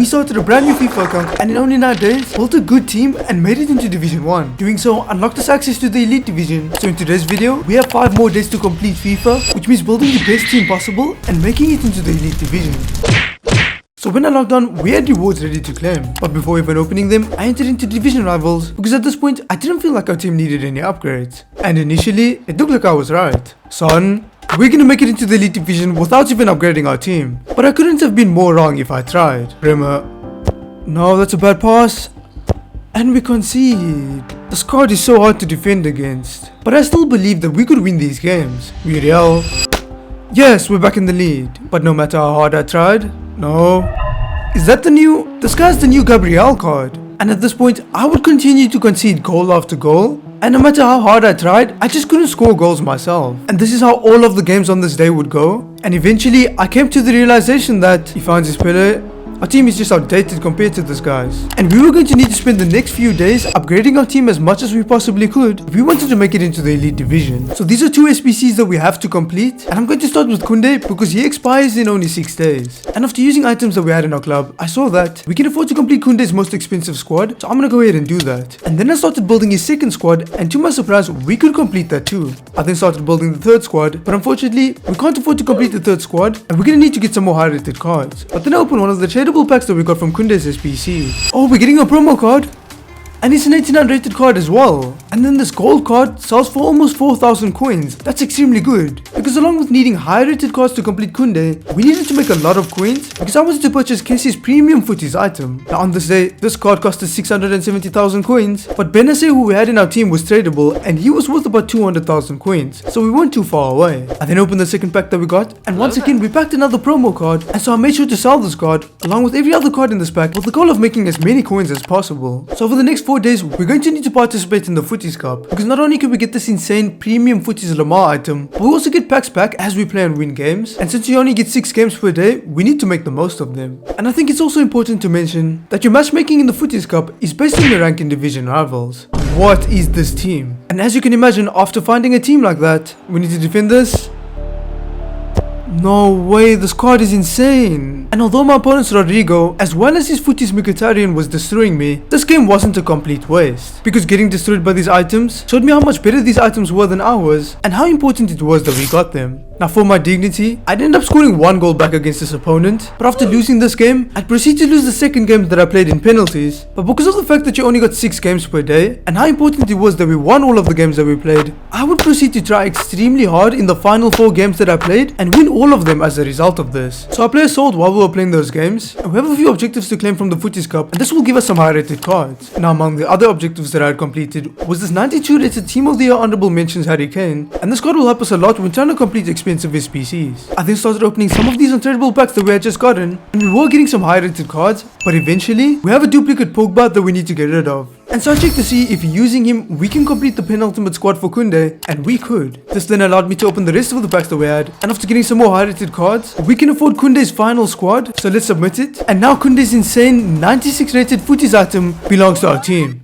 we started a brand new FIFA account and in only 9 days, built a good team and made it into Division 1. Doing so unlocked us access to the Elite Division. So in today's video, we have 5 more days to complete FIFA, which means building the best team possible and making it into the Elite Division. So when I logged on, we had rewards ready to claim, but before even opening them, I entered into division rivals because at this point, I didn't feel like our team needed any upgrades. And initially, it looked like I was right. Son, we're gonna make it into the Elite Division without even upgrading our team. But I couldn't have been more wrong if I tried. Bremer. No, that's a bad pass. And we concede. The squad is so hard to defend against. But I still believe that we could win these games. Muriel. Yes, we're back in the lead. But no matter how hard I tried, no. Is that the new? This guy's the new Gabriel card. And at this point, I would continue to concede goal after goal. And no matter how hard I tried, I just couldn't score goals myself. And this is how all of the games on this day would go. And eventually, I came to the realization that if Hans is Pele, our team is just outdated compared to this guy's. And we were going to need to spend the next few days upgrading our team as much as we possibly could if we wanted to make it into the Elite Division. So these are 2 SBCs that we have to complete. And I'm going to start with Kunde because he expires in only 6 days. And after using items that we had in our club, I saw that we can afford to complete Kunde's most expensive squad. So I'm gonna go ahead and do that. And then I started building his second squad, and to my surprise, we could complete that too. I then started building the third squad, but unfortunately, we can't afford to complete the third squad, and we're gonna need to get some more high rated cards. But then I opened one of the tradable packs that we got from Kunde's SPC. Oh, we're getting a promo card. And it's an 89 rated card as well. And then this gold card sells for almost 4,000 coins. That's extremely good. Because along with needing high rated cards to complete Kunde, we needed to make a lot of coins because I wanted to purchase Kesey's premium footies item. Now on this day, this card cost us 670,000 coins. But Benesse, who we had in our team, was tradable and he was worth about 200,000 coins. So we weren't too far away. I then opened the second pack that we got, and once again we packed another promo card, and so I made sure to sell this card along with every other card in this pack with the goal of making as many coins as possible. So over the next 4 days, we're going to need to participate in the Footies Cup because not only can we get this insane premium Footies Lamar item, but we also get packs back as we play and win games. And since you only get 6 games per day, we need to make the most of them. And I think it's also important to mention that your matchmaking in the Footies Cup is based on your rank in division rivals. What is this team? And as you can imagine, after finding a team like that, we need to defend this. No way, the squad is insane. And although my opponent's Rodrigo, as well as his Footies Mkhitaryan, was destroying me, this game wasn't a complete waste. Because getting destroyed by these items showed me how much better these items were than ours, and how important it was that we got them. Now for my dignity, I'd end up scoring 1 goal back against this opponent, but after losing this game, I'd proceed to lose the second game that I played in penalties. But because of the fact that you only got 6 games per day, and how important it was that we won all of the games that we played, I would proceed to try extremely hard in the final 4 games that I played, and win all of them as a result of this. So our players sold while we were playing those games, and we have a few objectives to claim from the Footies Cup, and this will give us some high rated cards. Now among the other objectives that I had completed was this 92 rated Team of the Year honorable mentions Harry Kane, and this card will help us a lot when trying to complete expensive SPCs. I then started opening some of these untradeable packs that we had just gotten, and we were getting some high rated cards, but eventually we have a duplicate Pogba that we need to get rid of. And so I checked to see if using him we can complete the penultimate squad for Kunde, and we could. This then allowed me to open the rest of the packs that we had, and after getting some more high rated cards, we can afford Kunde's final squad, so let's submit it. And now Kunde's insane 96 rated Footies item belongs to our team.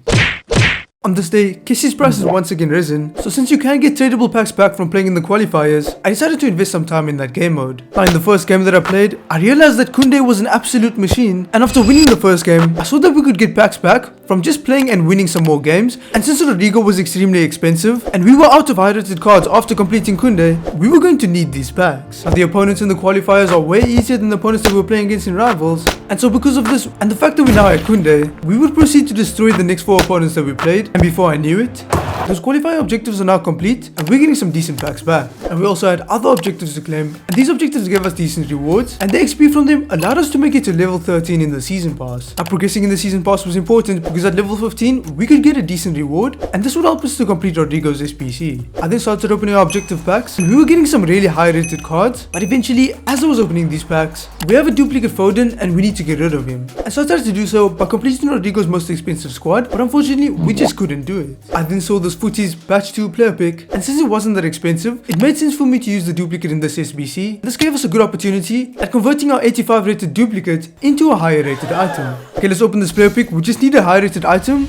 On this day, Kesey's price has once again risen, so since you can get tradable packs back from playing in the qualifiers, I decided to invest some time in that game mode. Now in the first game that I played, I realized that Kunde was an absolute machine, and after winning the first game, I saw that we could get packs back from just playing and winning some more games, and since Rodrigo was extremely expensive, and we were out of high rated cards after completing Kunde, we were going to need these packs. Now the opponents in the qualifiers are way easier than the opponents that we were playing against in rivals, and so because of this, and the fact that we now had Kunde, we would proceed to destroy the next 4 opponents that we played, and before I knew it, those qualifying objectives are now complete, and we're getting some decent packs back. And we also had other objectives to claim, and these objectives gave us decent rewards, and the XP from them allowed us to make it to level 13 in the season pass. Now progressing in the season pass was important because at level 15 we could get a decent reward, and this would help us to complete Rodrigo's SPC. I then started opening our objective packs, and we were getting some really high rated cards, but eventually as I was opening these packs, we have a duplicate Foden and we need to get rid of him. And so I tried to do so by completing Rodrigo's most expensive squad, but unfortunately we just couldn't do it. I then saw this Footies Batch 2 player pick, and since it wasn't that expensive, it made sense for me to use the duplicate in this SBC. This gave us a good opportunity at converting our 85 rated duplicate into a higher rated item. Okay, let's open this player pick. We just need a high rated item.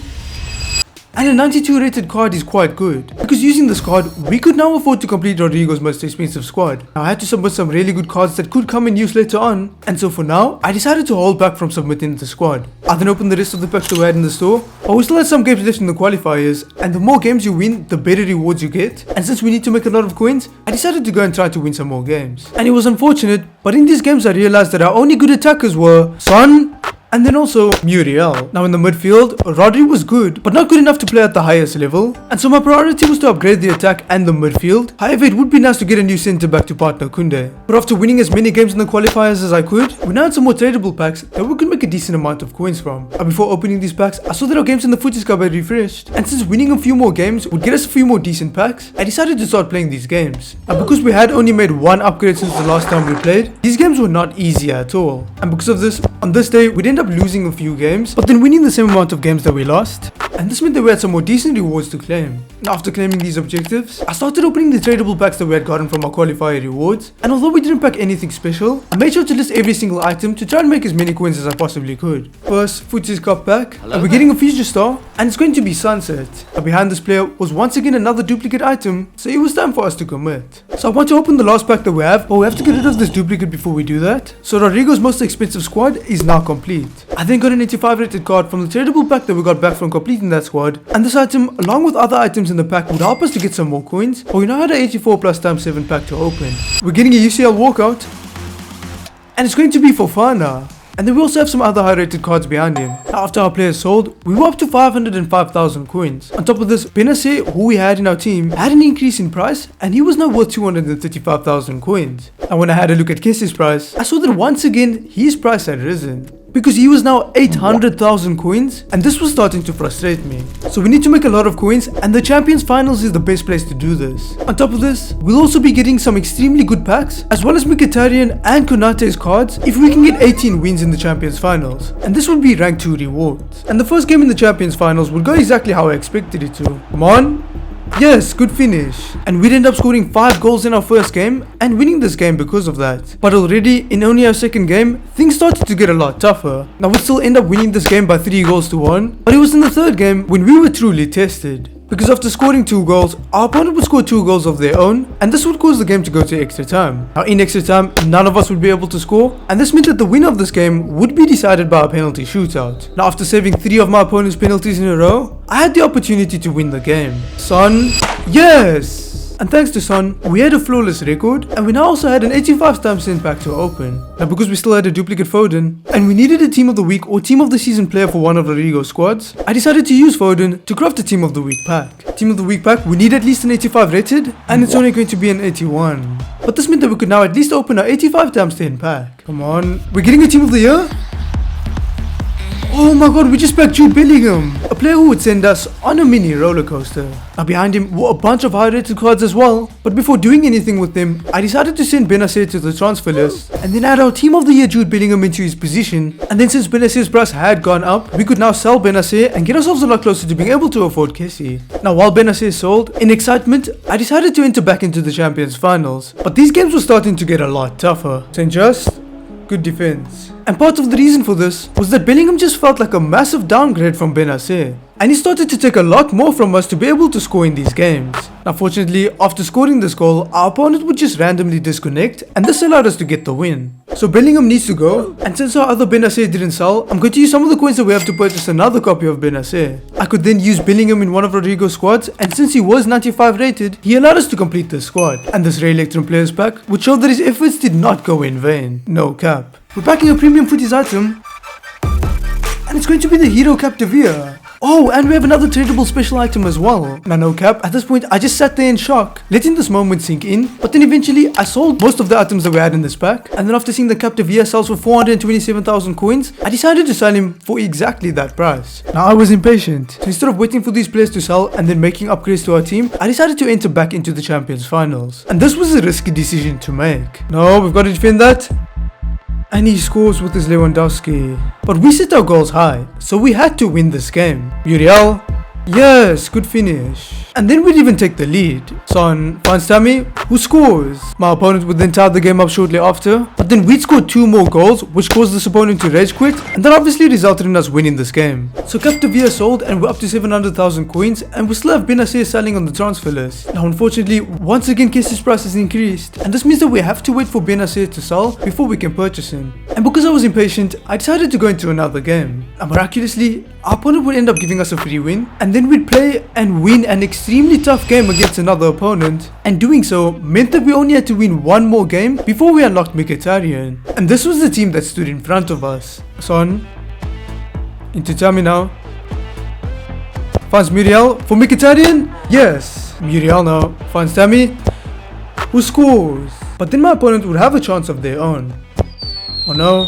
And a 92 rated card is quite good, because using this card, we could now afford to complete Rodrigo's most expensive squad. Now I had to submit some really good cards that could come in use later on, and so for now, I decided to hold back from submitting the squad. I then opened the rest of the packs that we had in the store, but we still had some games left in the qualifiers, and the more games you win, the better rewards you get. And since we need to make a lot of coins, I decided to go and try to win some more games. And it was unfortunate, but in these games I realized that our only good attackers were Son, and then also Muriel. Now in the midfield, Rodri was good, but not good enough to play at the highest level, and so my priority was to upgrade the attack and the midfield. However, it would be nice to get a new centre back to partner Kunde. But after winning as many games in the qualifiers as I could, we now had some more tradable packs that we could make a decent amount of coins from. And before opening these packs, I saw that our games in the Footies Cup had refreshed, and since winning a few more games would get us a few more decent packs, I decided to start playing these games. And because we had only made one upgrade since the last time we played, these games were not easy at all. And because of this, on this day, we'd end up losing a few games, but then winning the same amount of games that we lost. And this meant that we had some more decent rewards to claim. Now after claiming these objectives, I started opening the tradable packs that we had gotten from our qualifier rewards, and although we didn't pack anything special, I made sure to list every single item to try and make as many coins as I possibly could. First, Footies Cup pack, and we're getting a Future Star, and it's going to be Sunset. Now behind this player was once again another duplicate item, so it was time for us to commit. So I want to open the last pack that we have, but we have to get rid of this duplicate before we do that. So Rodrigo's most expensive squad is now complete. I then got an 85 rated card from the tradable pack that we got back from completing that squad, and this item along with other items in the pack would help us to get some more coins, but we now had an 84 plus times 7 pack to open. We're getting a UCL walkout, and it's going to be Fofana. And then we also have some other high rated cards behind him. Now after our players sold, we were up to 505,000 coins. On top of this, Benacer, who we had in our team, had an increase in price, and he was now worth 235,000 coins. And when I had a look at Kessie's price, I saw that once again, his price had risen, because he was now 800,000 coins, and this was starting to frustrate me. So we need to make a lot of coins, and the Champions Finals is the best place to do this. On top of this, we'll also be getting some extremely good packs, as well as Mkhitaryan and Konate's cards if we can get 18 wins in the Champions Finals. And this would be rank 2 rewards. And the first game in the Champions Finals would go exactly how I expected it to. Come on. Yes, good finish. And we'd end up scoring 5 goals in our first game and winning this game because of that. But already in only our second game, things started to get a lot tougher. Now we'd still end up winning this game by 3 goals to 1, but it was in the third game when we were truly tested. Because after scoring 2 goals, our opponent would score 2 goals of their own, and this would cause the game to go to extra time. Now in extra time, none of us would be able to score, and this meant that the winner of this game would be decided by a penalty shootout. Now after saving 3 of my opponent's penalties in a row, I had the opportunity to win the game. Son, yes! And thanks to Son, we had a flawless record, and we now also had an 85 times 10 pack to open. Now because we still had a duplicate Foden, and we needed a team of the week or team of the season player for one of Rodrigo's squads, I decided to use Foden to craft a team of the week pack. Team of the week pack, we need at least an 85 rated, and it's only going to be an 81. But this meant that we could now at least open our 85 times 10 pack. Come on, we're getting a team of the year? Oh my god, we just packed Jude Bellingham, a player who would send us on a mini roller coaster. Now behind him were a bunch of high rated cards as well, but before doing anything with them, I decided to send Benacer to the transfer list, and then add our team of the year Jude Bellingham into his position. And then since Benacer's price had gone up, we could now sell Benacer and get ourselves a lot closer to being able to afford Kessie. Now while Benacer sold, in excitement, I decided to enter back into the Champions Finals, but these games were starting to get a lot tougher. St. Just, good defense. And part of the reason for this was that Bellingham just felt like a massive downgrade from Benacer, and he started to take a lot more from us to be able to score in these games. Now fortunately, after scoring this goal, our opponent would just randomly disconnect, and this allowed us to get the win. So Bellingham needs to go, and since our other Benacer didn't sell, I'm going to use some of the coins that we have to purchase another copy of Benacer. I could then use Bellingham in one of Rodrigo's squads, and since he was 95 rated, he allowed us to complete the squad. And this Ray Electrum players pack would show that his efforts did not go in vain. No cap. We're packing a premium Footies item, and it's going to be the Hero Captivia. Oh, and we have another tradable special item as well. Now no cap, at this point I just sat there in shock, letting this moment sink in, but then eventually I sold most of the items that we had in this pack, and then after seeing the Captivia sells for 427,000 coins, I decided to sell him for exactly that price. Now I was impatient, so instead of waiting for these players to sell and then making upgrades to our team, I decided to enter back into the Champions Finals. And this was a risky decision to make. No, we've got to defend that. And he scores with his Lewandowski. But we set our goals high, so we had to win this game. Muriel, yes, good finish. and then we'd even take the lead. Son finds Tammy, who scores. My opponent would then tie the game up shortly after, but then we'd score 2 more goals, which caused this opponent to rage quit, and that obviously resulted in us winning this game. So Captivia sold, and we're up to 700,000 coins, and we still have Benazir selling on the transfer list. Now unfortunately, once again Kesey's price has increased, and this means that we have to wait for Benazir to sell before we can purchase him. And because I was impatient, I decided to go into another game, and miraculously, our opponent would end up giving us a free win, and then we'd play and win an extremely tough game against another opponent, and doing so meant that we only had to win 1 more game before we unlocked Mkhitaryan. And this was the team that stood in front of us. Son into Tammy now, finds Muriel for Mkhitaryan. Yes, Muriel now finds Tammy, who scores, but then my opponent would have a chance of their own. Oh no,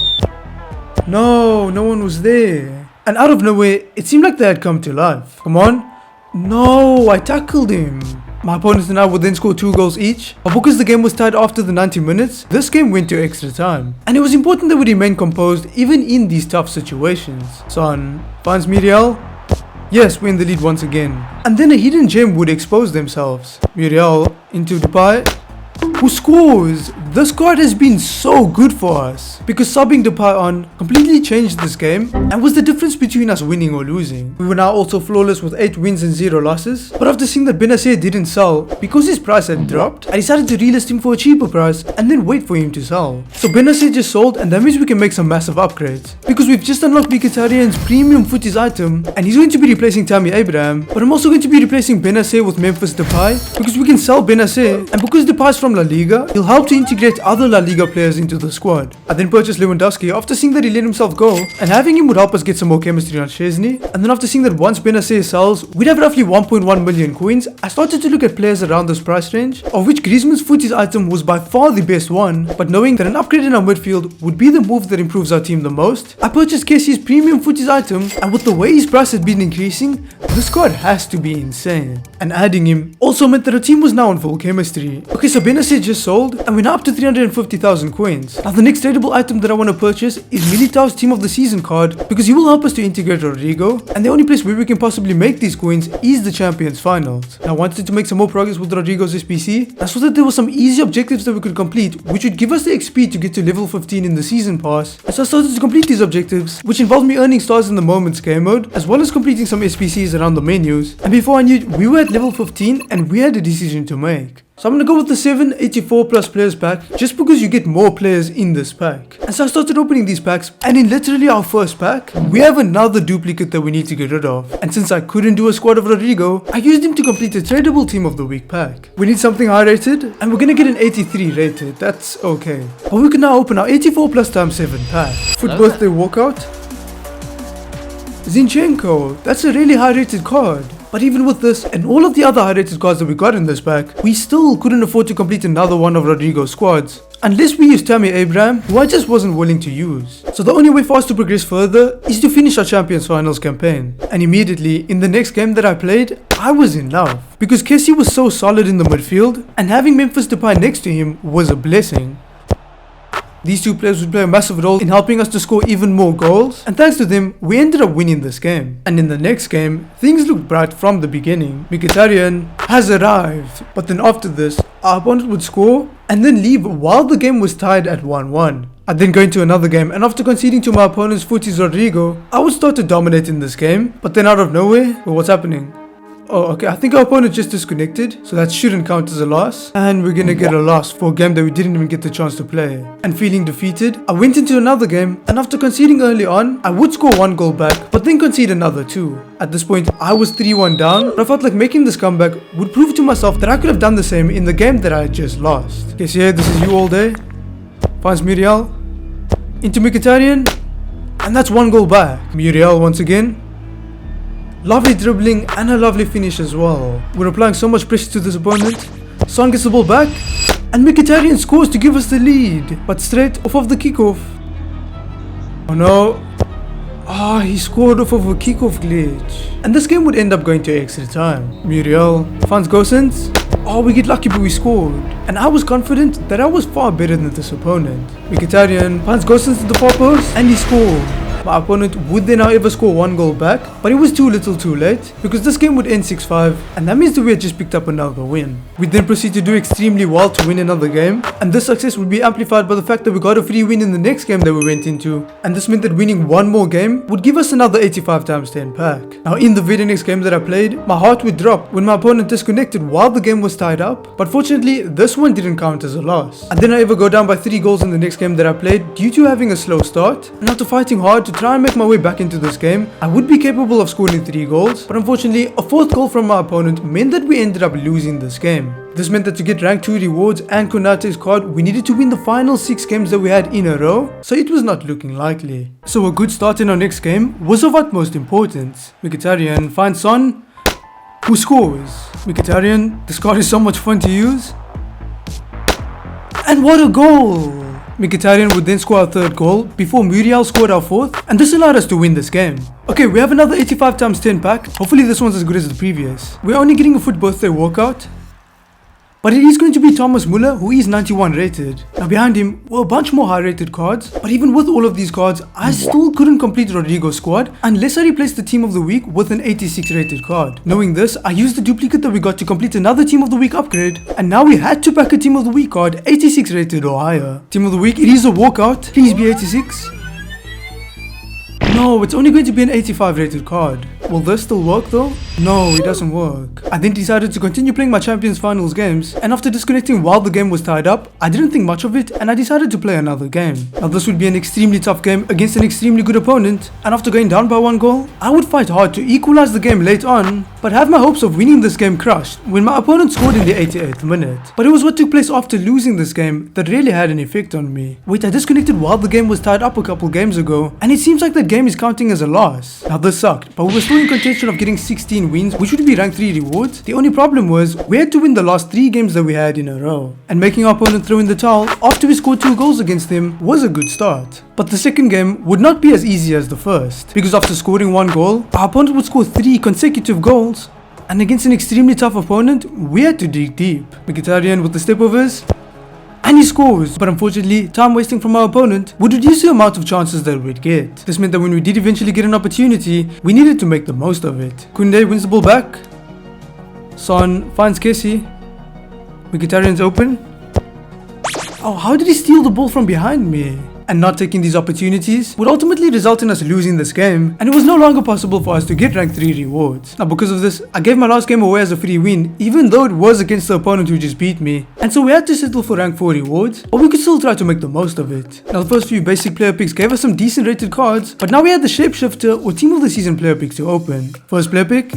no one was there. And out of nowhere, it seemed like they had come to life. Come on. No, I tackled him. My opponents and I would then score 2 goals each, but because the game was tied after the 90 minutes, this game went to extra time. And it was important that we remain composed even in these tough situations. Son finds Muriel. Yes, we're in the lead once again. And then a hidden gem would expose themselves. Muriel into Depay, who scores. The squad has been so good for us because subbing Depay on completely changed this game and was the difference between us winning or losing. We were now also flawless with 8 wins and 0 losses, but after seeing that Benazir didn't sell because his price had dropped, I decided to relist him for a cheaper price and then wait for him to sell. So Benazir just sold, and that means we can make some massive upgrades because we've just unlocked Mkhitaryan's premium footies item, and he's going to be replacing Tammy Abraham, but I'm also going to be replacing Benazir with Memphis Depay because we can sell Benazir, and because Depay's from La Liga, he'll help to integrate other La Liga players into the squad. I then purchased Lewandowski after seeing that he let himself go, and having him would help us get some more chemistry on Chesney. And then after seeing that once Benazir sells, we'd have roughly 1.1 million coins, I started to look at players around this price range, of which Griezmann's footies item was by far the best one, but knowing that an upgrade in our midfield would be the move that improves our team the most, I purchased Kesey's premium footies item, and with the way his price had been increasing, the squad has to be insane. And adding him also meant that our team was now on full chemistry. Okay, so Benazir just sold, and we're now up to 350,000 coins. Now the next tradable item that I want to purchase is Militao's Team of the Season card, because he will help us to integrate Rodrigo, and the only place where we can possibly make these coins is the Champions Finals. Now I wanted to make some more progress with Rodrigo's SPC. I saw that there were some easy objectives that we could complete, which would give us the XP to get to level 15 in the season pass. And so I started to complete these objectives, which involved me earning stars in the Moments game mode, as well as completing some SPCs around the menus. And before I knew it, we were at level 15 and we had a decision to make. So I'm gonna go with the 784 plus players pack, just because you get more players in this pack. And so I started opening these packs, and in literally our first pack, we have another duplicate that we need to get rid of. And since I couldn't do a squad of Rodrigo, I used him to complete the tradable Team of the Week pack. We need something high rated, and we're gonna get an 83 rated, that's okay. But we can now open our 84 plus times 7 pack. Foot birthday walkout. Zinchenko, that's a really high rated card. But even with this and all of the other high rated cards that we got in this pack, we still couldn't afford to complete another one of Rodrigo's squads, unless we used Tammy Abraham, who I just wasn't willing to use. So the only way for us to progress further is to finish our Champions Finals campaign. And immediately, in the next game that I played, I was in love. Because Kesey was so solid in the midfield, and having Memphis Depay next to him was a blessing. These two players would play a massive role in helping us to score even more goals, and thanks to them, we ended up winning this game. And in the next game, things looked bright from the beginning. Mkhitaryan has arrived, but then after this, our opponent would score and then leave while the game was tied at 1-1. I'd then go into another game, and after conceding to my opponent's footies Rodrigo, I would start to dominate in this game, but then out of nowhere, well, what's happening? Oh, okay, I think our opponent just disconnected, so that shouldn't count as a loss. And we're gonna get a loss for a game that we didn't even get the chance to play. And feeling defeated, I went into another game, and after conceding early on, I would score 1 goal back, but then concede another 2. At this point, I was 3-1 down, but I felt like making this comeback would prove to myself that I could have done the same in the game that I had just lost. Okay, so yeah, this is you all day. Finds Muriel. Into Mkhitaryan. And that's 1 goal back. Muriel once again. Lovely dribbling and a lovely finish as well. We're applying so much pressure to this opponent. Son gets the ball back, and Mkhitaryan scores to give us the lead, but straight off of the kickoff. Oh no. He scored off of a kickoff glitch. And this game would end up going to extra time. Muriel finds Gosens. We get lucky, but we scored. And I was confident that I was far better than this opponent. Mkhitaryan finds Gosens to the far post, and he scored. my opponent would then however score 1 goal back, but it was too little too late because this game would end 6-5, and that means that we had just picked up another win. We then proceed to do extremely well to win another game, and this success would be amplified by the fact that we got a free win in the next game that we went into, and this meant that winning one more game would give us another 85 times 10 pack. Now in the very next game that I played, my heart would drop when my opponent disconnected while the game was tied up, but fortunately this one didn't count as a loss. And then I ever go down by 3 goals in the next game that I played due to having a slow start, and after fighting hard to try and make my way back into this game, I would be capable of scoring 3 goals, but unfortunately a 4th goal from my opponent meant that we ended up losing this game. This meant that to get rank 2 rewards and Konate's card, we needed to win the final 6 games that we had in a row, so it was not looking likely. So a good start in our next game was of utmost importance. Mkhitaryan finds Son, who scores. Mkhitaryan, this card is so much fun to use. And what a goal! Mkhitaryan would then score our 3rd goal before Muriel scored our 4th, and this allowed us to win this game. Okay, we have another 85 times 10 pack. Hopefully this one's as good as the previous. We're only getting a foot birthday walkout, but it is going to be Thomas Muller, who is 91 rated. Now behind him were a bunch more high rated cards, but even with all of these cards, I still couldn't complete Rodrigo's squad unless I replaced the team of the week with an 86 rated card. Knowing this, I used the duplicate that we got to complete another team of the week upgrade, and now we had to pack a team of the week card 86 rated or higher. Team of the week, it is a walkout. Please be 86. No, it's only going to be an 85 rated card. Will this still work though? No, it doesn't work. I then decided to continue playing my Champions Finals games, and after disconnecting while the game was tied up, I didn't think much of it and I decided to play another game. Now this would be an extremely tough game against an extremely good opponent, and after going down by 1 goal, I would fight hard to equalize the game late on, but have my hopes of winning this game crushed when my opponent scored in the 88th minute. But it was what took place after losing this game that really had an effect on me. Wait, I disconnected while the game was tied up a couple games ago, and it seems like that game is counting as a loss. Now this sucked, but we were still in contention of getting 16 wins, which would be rank 3 rewards. The only problem was we had to win the last 3 games that we had in a row, and making our opponent throw in the towel after we scored 2 goals against him was a good start. But the second game would not be as easy as the first, because after scoring 1 goal, our opponent would score 3 consecutive goals, and against an extremely tough opponent, we had to dig deep. Mkhitaryan with the stepovers, and he scores, but unfortunately time wasting from our opponent would reduce the amount of chances that we'd get. This meant that when we did eventually get an opportunity, we needed to make the most of it. Koundé wins the ball back, Son finds Kessie, Mkhitaryan's open. Oh, how did he steal the ball from behind me? And not taking these opportunities would ultimately result in us losing this game, and it was no longer possible for us to get rank 3 rewards. Now because of this, I gave my last game away as a free win, even though it was against the opponent who just beat me, and so we had to settle for rank 4 rewards, but we could still try to make the most of it. Now the first few basic player picks gave us some decent rated cards, but now we had the shapeshifter or team of the season player picks to open. First player pick,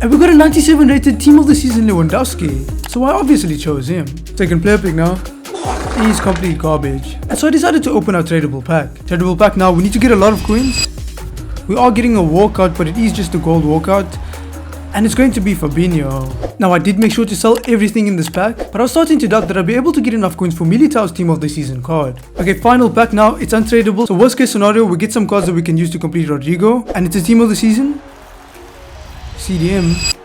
and we got a 97 rated team of the season Lewandowski, so I obviously chose him. Second player pick now. He's complete garbage, and so I decided to open our tradable pack. Tradable pack now, we need to get a lot of coins. We are getting a walkout, but it is just a gold walkout, and it's going to be Fabinho. Now I did make sure to sell everything in this pack, but I was starting to doubt that I'd be able to get enough coins for Militao's team of the season card. Okay, final pack now, it's untradable, so worst case scenario, we get some cards that we can use to complete Rodrigo, and it's a team of the season, CDM.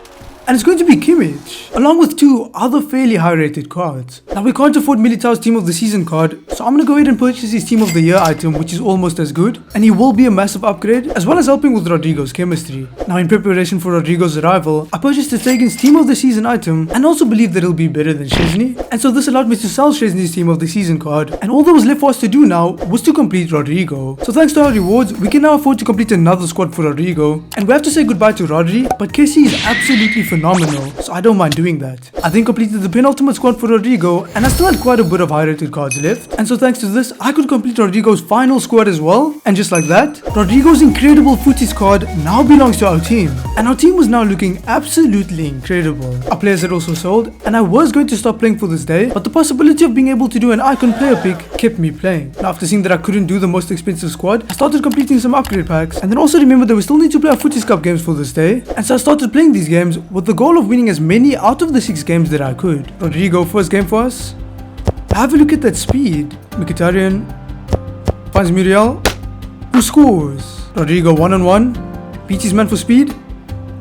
And it's going to be Kimmich, along with 2 other fairly high rated cards. Now we can't afford Militao's team of the season card, so I'm gonna go ahead and purchase his team of the year item, which is almost as good, and he will be a massive upgrade, as well as helping with Rodrigo's chemistry. Now in preparation for Rodrigo's arrival, I purchased the Tegan's team of the season item, and also believe that it'll be better than Szczesny, and so this allowed me to sell Szczesny's team of the season card, and all that was left for us to do now was to complete Rodrigo. So thanks to our rewards, we can now afford to complete another squad for Rodrigo, and we have to say goodbye to Rodri, but Kessie is absolutely phenomenal, so I don't mind doing that. I then completed the penultimate squad for Rodrigo, and I still had quite a bit of high rated cards left, and so thanks to this, I could complete Rodrigo's final squad as well, and just like that, Rodrigo's incredible footies card now belongs to our team, and our team was now looking absolutely incredible. Our players had also sold, and I was going to stop playing for this day, but the possibility of being able to do an icon player pick kept me playing. Now after seeing that I couldn't do the most expensive squad, I started completing some upgrade packs, and then also remembered that we still need to play our footies cup games for this day, and so I started playing these games with the goal of winning as many out of the 6 games that I could. Rodrigo, first game for us. Have a look at that speed. Mkhitaryan finds Muriel, who scores. Rodrigo 1-on-1, beats his man for speed,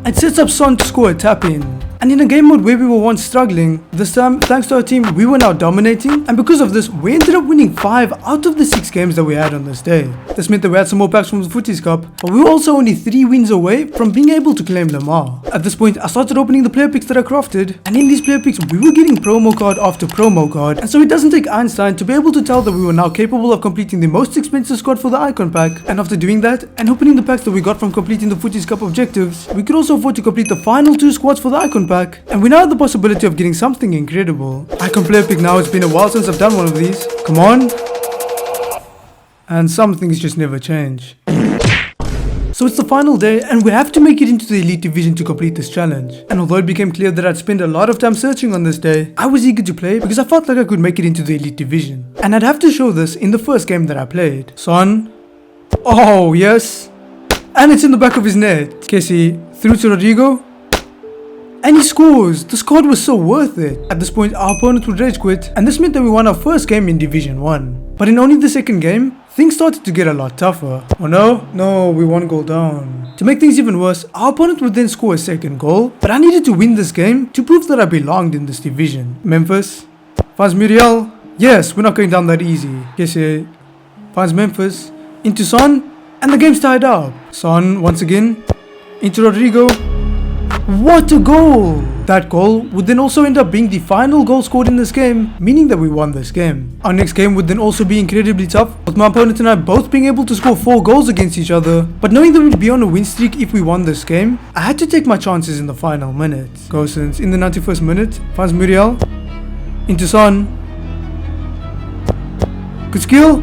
and sets up Son to score a tap in. And in a game mode where we were once struggling, this time, thanks to our team, we were now dominating. And because of this, we ended up winning 5 out of the 6 games that we had on this day. This meant that we had some more packs from the Footies Cup, but we were also only 3 wins away from being able to claim Lamar. At this point, I started opening the player picks that I crafted, and in these player picks, we were getting promo card after promo card. And so it doesn't take Einstein to be able to tell that we were now capable of completing the most expensive squad for the icon pack. And after doing that, and opening the packs that we got from completing the Footies Cup objectives, we could also afford to complete the final 2 squads for the icon pack. And we now have the possibility of getting something incredible. Icon player pick now, it's been a while since I've done one of these. Come on. And some things just never change. So it's the final day and we have to make it into the Elite Division to complete this challenge. And although it became clear that I'd spend a lot of time searching on this day, I was eager to play because I felt like I could make it into the Elite Division. And I'd have to show this in the first game that I played. Son. Oh, yes. And it's in the back of his net. Kessie through to Rodrigo. And he scores! The squad was so worth it. At this point, our opponent would rage quit, and this meant that we won our first game in Division 1. But in only the second game, things started to get a lot tougher. Oh no? No, we 1 goal down. To make things even worse, our opponent would then score a second goal, but I needed to win this game to prove that I belonged in this division. Memphis finds Muriel. Yes, we're not going down that easy. Kessie finds Memphis. Into Son, and the game's tied up. Son, once again, into Rodrigo. What a goal! That goal would then also end up being the final goal scored in this game, meaning that we won this game. Our next game would then also be incredibly tough, with my opponent and I both being able to score 4 goals against each other. But knowing that we'd be on a win streak if we won this game, I had to take my chances in the final minute. Gosens in the 91st minute finds Muriel. Into Son. Good skill.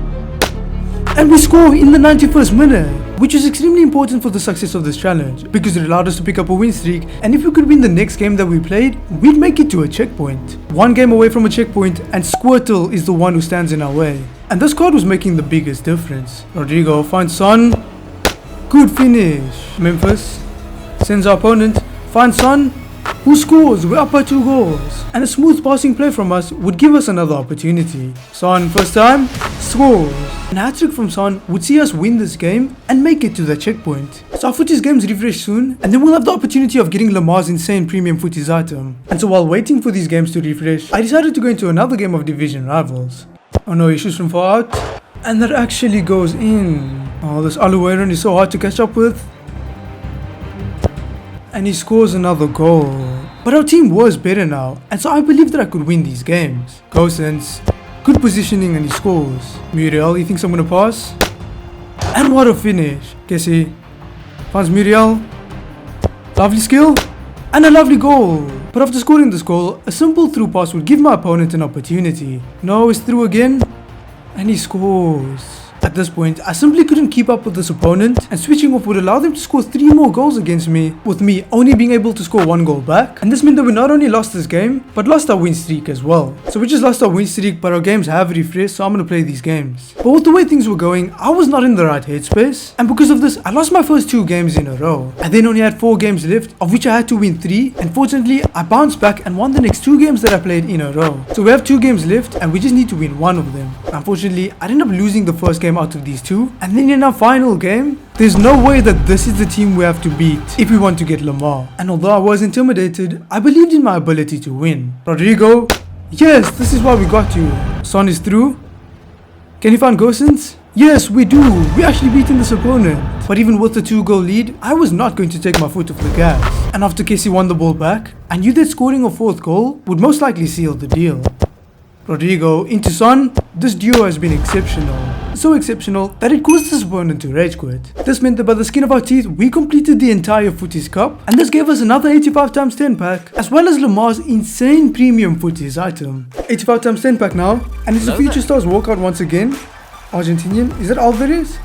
And we score in the 91st minute, which is extremely important for the success of this challenge because it allowed us to pick up a win streak, and if we could win the next game that we played, we'd make it to a checkpoint. 1 game away from a checkpoint, and Squirtle is the one who stands in our way. And this card was making the biggest difference. Rodrigo finds Son. Good finish. Memphis sends our opponent, finds Son, who scores. We're up by 2 goals. And a smooth passing play from us would give us another opportunity. Son, first time, scores. An hat-trick from Son would see us win this game and make it to the checkpoint. So our Footies games refresh soon, and then we'll have the opportunity of getting Lamar's insane premium Footies item. And so while waiting for these games to refresh, I decided to go into another game of Division Rivals. Oh no, he shoots from far out. And that actually goes in. Oh, this Alueron is so hard to catch up with. And he scores another goal. But our team was better now, and so I believed that I could win these games. Gosens. Good positioning and he scores. Muriel, he thinks I'm gonna pass. And what a finish. Kessie finds Muriel. Lovely skill. And a lovely goal. But after scoring this goal, a simple through pass would give my opponent an opportunity. No, it's through again. And he scores. At this point, I simply couldn't keep up with this opponent, and switching off would allow them to score 3 more goals against me, with me only being able to score 1 goal back. And this meant that we not only lost this game, but lost our win streak as well. So we just lost our win streak, but our games have refreshed, so I'm gonna play these games. But with the way things were going, I was not in the right headspace, and because of this, I lost my first 2 games in a row. I then only had 4 games left, of which I had to win 3, and fortunately, I bounced back and won the next 2 games that I played in a row. So we have 2 games left, and we just need to win 1 of them. Unfortunately, I ended up losing the first game out of these 2. And then in our final game, there's no way that this is the team we have to beat if we want to get Lamar. And although I was intimidated, I believed in my ability to win. Rodrigo, yes, this is why we got you. Son is through. Can you find Gosens? Yes, we do. We actually beaten this opponent. But even with the 2 goal lead, I was not going to take my foot off the gas. And after Kessie won the ball back, I knew that scoring a 4th goal would most likely seal the deal. Rodrigo into Son. This duo has been exceptional. So exceptional that it caused this opponent to rage quit. This meant that by the skin of our teeth, we completed the entire Footies Cup, and this gave us another 85 times 10 pack, as well as Lamar's insane premium Footies item. 85 times 10 pack now, and it's a Future Stars walkout once again. Argentinian, is that Alvarez?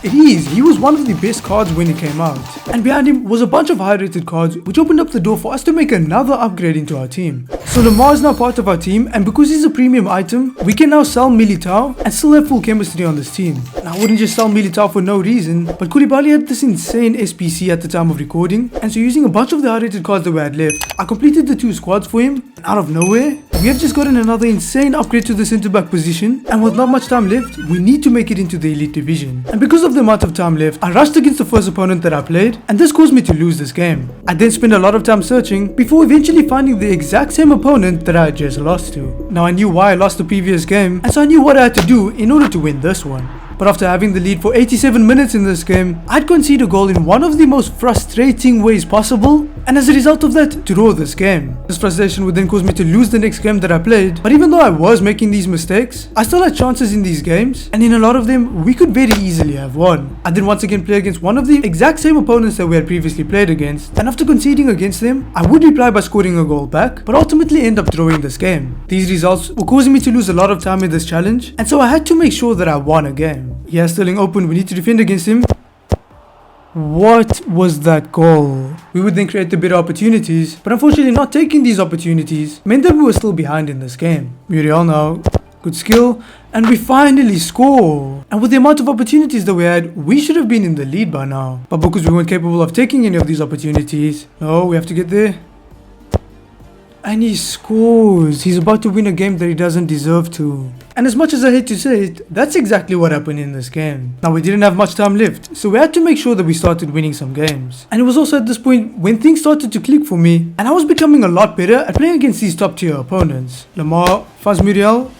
It is, he was one of the best cards when he came out. And behind him was a bunch of high rated cards which opened up the door for us to make another upgrade into our team. So Lamar is now part of our team, and because he's a premium item, we can now sell Militao and still have full chemistry on this team. Now I wouldn't just sell Militao for no reason, but Koulibaly had this insane SPC at the time of recording, and so using a bunch of the high rated cards that we had left, I completed the 2 squads for him, and out of nowhere, We have just gotten another insane upgrade to the centre back position, and with not much time left, we need to make it into the elite division. And because of the amount of time left, I rushed against the first opponent that I played, and this caused me to lose this game. I then spent a lot of time searching before eventually finding the exact same opponent that I had just lost to. Now I knew why I lost the previous game, and so I knew what I had to do in order to win this one. But after having the lead for 87 minutes in this game, I'd concede a goal in one of the most frustrating ways possible, and as a result of that, draw this game. This frustration would then cause me to lose the next game that I played, but even though I was making these mistakes, I still had chances in these games, and in a lot of them, we could very easily have won. I then once again play against one of the exact same opponents that we had previously played against, and after conceding against them, I would reply by scoring a goal back, but ultimately end up drawing this game. These results were causing me to lose a lot of time in this challenge, and so I had to make sure that I won a game. Yeah, Sterling open, we need to defend against him. What was that goal? We would then create the better opportunities, but unfortunately not taking these opportunities meant that we were still behind in this game. Muriel now, good skill, and we finally score. And with the amount of opportunities that we had, we should have been in the lead by now. But because we weren't capable of taking any of these opportunities, no, we have to get there. And he scores. He's about to win a game that he doesn't deserve to. And as much as I hate to say it, that's exactly what happened in this game. Now we didn't have much time left, so we had to make sure that we started winning some games. And it was also at this point when things started to click for me, and I was becoming a lot better at playing against these top tier opponents. Lamar, Faz Muriel.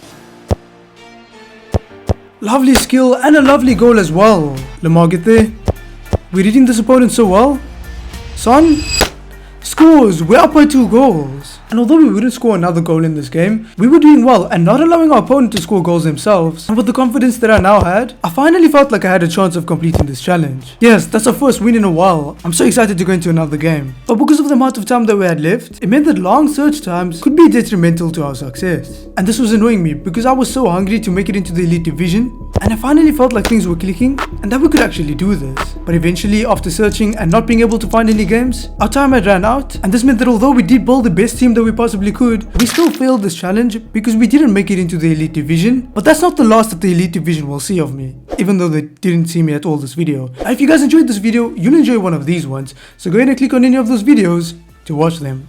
Lovely skill and a lovely goal as well. Lamar, get there. We're reading this opponent so well. Son scores. We're up by 2 goals. And although we wouldn't score another goal in this game, we were doing well and not allowing our opponent to score goals themselves. And with the confidence that I now had, I finally felt like I had a chance of completing this challenge. Yes, that's our first win in a while. I'm so excited to go into another game. But because of the amount of time that we had left, it meant that long search times could be detrimental to our success. And this was annoying me because I was so hungry to make it into the elite division. And I finally felt like things were clicking and that we could actually do this. But eventually, after searching and not being able to find any games, our time had ran out, and this meant that although we did build the best team that we possibly could, we still failed this challenge because we didn't make it into the elite division. But that's not the last that the elite division will see of me, even though they didn't see me at all this video. Now, if you guys enjoyed this video, you'll enjoy one of these ones, so go ahead and click on any of those videos to watch them.